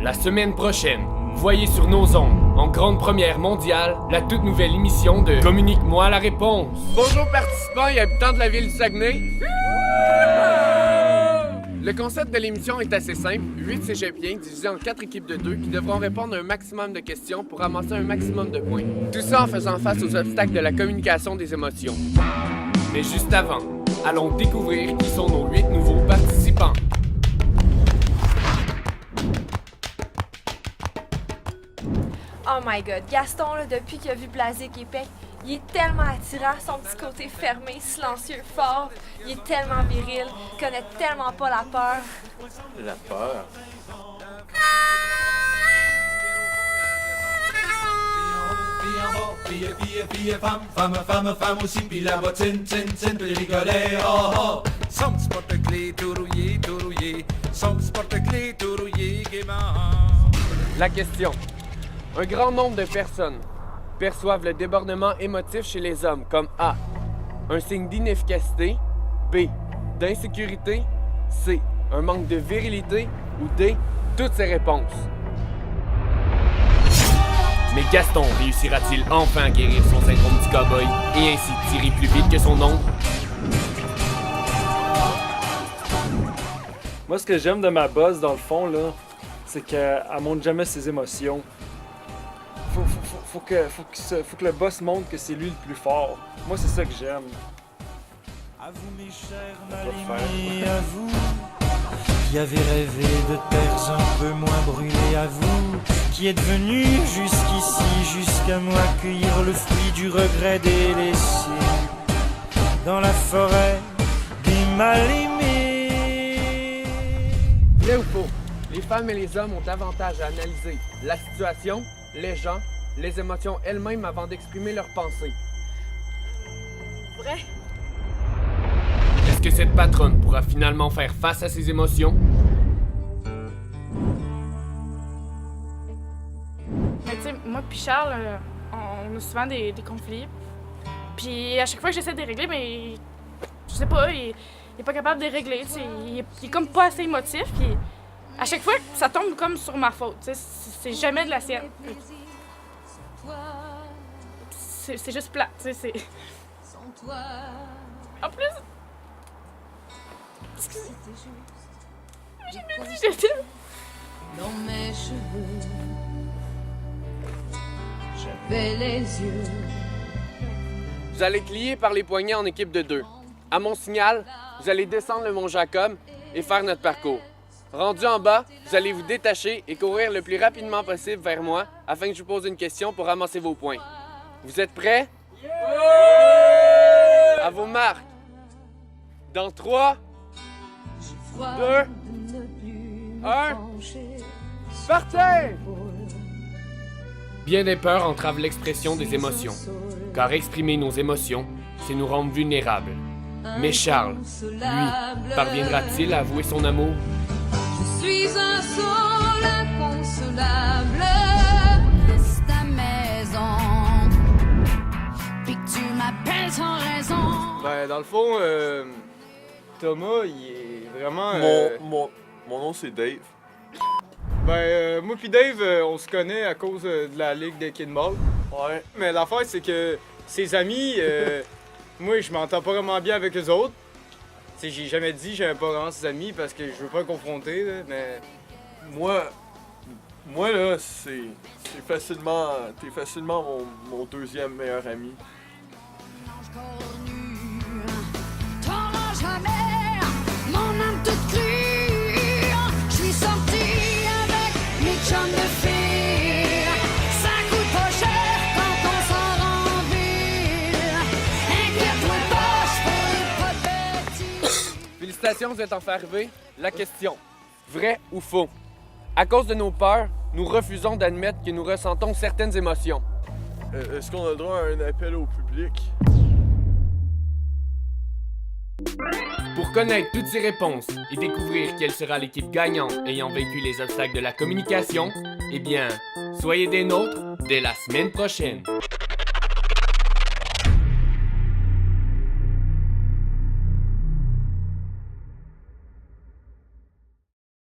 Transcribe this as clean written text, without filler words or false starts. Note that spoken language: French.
La semaine prochaine, voyez sur nos ondes, en grande première mondiale, la toute nouvelle émission de Communique-moi la réponse. Bonjour participants et habitants de la ville du Saguenay. Le concept de l'émission est assez simple. 8 cégepiens divisés en 4 équipes de 2 qui devront répondre à un maximum de questions pour ramasser un maximum de points. Tout ça en faisant face aux obstacles de la communication des émotions. Mais juste avant, allons découvrir qui sont nos 8 nouveaux participants. Oh my god, Gaston, là, depuis qu'il a vu Blasé Québec, il est tellement attirant, son petit côté fermé, silencieux, fort. Il est tellement viril, il connaît tellement pas la peur. La peur? Femme aussi, puis la bottine, tin, puis rigoler, oh oh. Son petit porte-clés tout rouillé, son petit porte-clés tout rouillé, gaiement. La question. Un grand nombre de personnes perçoivent le débordement émotif chez les hommes comme A. Un signe d'inefficacité, B. D'insécurité, C. Un manque de virilité ou D. Toutes ces réponses. Mais Gaston réussira-t-il enfin à guérir son syndrome du cow-boy et ainsi tirer plus vite que son ombre? Moi, ce que j'aime de ma boss, dans le fond, là, c'est qu'elle montre jamais ses émotions. Faut que le boss montre que c'est lui le plus fort. Moi, c'est ça que j'aime. À vous, mes chers faire. mal-aimés, à vous, qui avez rêvé de terres un peu moins brûlées, à vous, qui êtes venus jusqu'ici, jusqu'à moi, cueillir le fruit du regret délaissé dans la forêt des mal-aimés. Vrai ou faux? Les femmes et les hommes ont avantage à analyser la situation, les gens, les émotions elles-mêmes avant d'exprimer leurs pensées. Vrai? Est-ce que cette patronne pourra finalement faire face à ses émotions? Mais tu sais, moi puis Charles, on a souvent des conflits. Puis à chaque fois que j'essaie de les régler, mais je sais pas, il est pas capable de les régler. Tu sais, il est comme pas assez émotif. Puis à chaque fois, ça tombe comme sur ma faute. Tu sais, c'est jamais de la sienne. C'est juste plat. Tu sais, c'est. En plus. Excusez. J'ai jamais dit je t'aime. Dans mes cheveux, j'avais les yeux. Vous allez être liés par les poignets en équipe de 2. À mon signal, vous allez descendre le mont Jacob et faire notre parcours. Rendu en bas, vous allez vous détacher et courir le plus rapidement possible vers moi afin que je vous pose une question pour ramasser vos points. Vous êtes prêts? À vos marques. Dans 3, 2, 1, partez! Bien des peurs entravent l'expression des émotions, car exprimer nos émotions, c'est nous rendre vulnérables. Mais Charles, lui, parviendra-t-il à avouer son amour? Je suis un saule inconsolable. Reste à maison, puis que tu m'appelles sans raison. Ben, dans le fond, Thomas, il est vraiment... Mon nom, c'est Dave. moi pis Dave, on se connaît à cause de la ligue de Kidball. Ouais. Mais l'affaire, c'est que ses amis, moi, je m'entends pas vraiment bien avec eux autres. T'sais, j'ai jamais dit que j'aimais pas vraiment ses amis parce que je veux pas le confronter, là, mais... Moi là, t'es facilement mon deuxième meilleur ami. T'auras jamais mon âme toute crue. Je suis sortie avec mes chums de filles. Ça coûte pas cher quand on sort en ville. Inquiète-toi pas, je ferai pas de bêtises. Félicitations, vous êtes enfin arrivés. La question, vrai ou faux? À cause de nos peurs, nous refusons d'admettre que nous ressentons certaines émotions. Est-ce qu'on a le droit à un appel au public? Pour connaître toutes ces réponses et découvrir quelle sera l'équipe gagnante ayant vaincu les obstacles de la communication, eh bien, soyez des nôtres dès la semaine prochaine.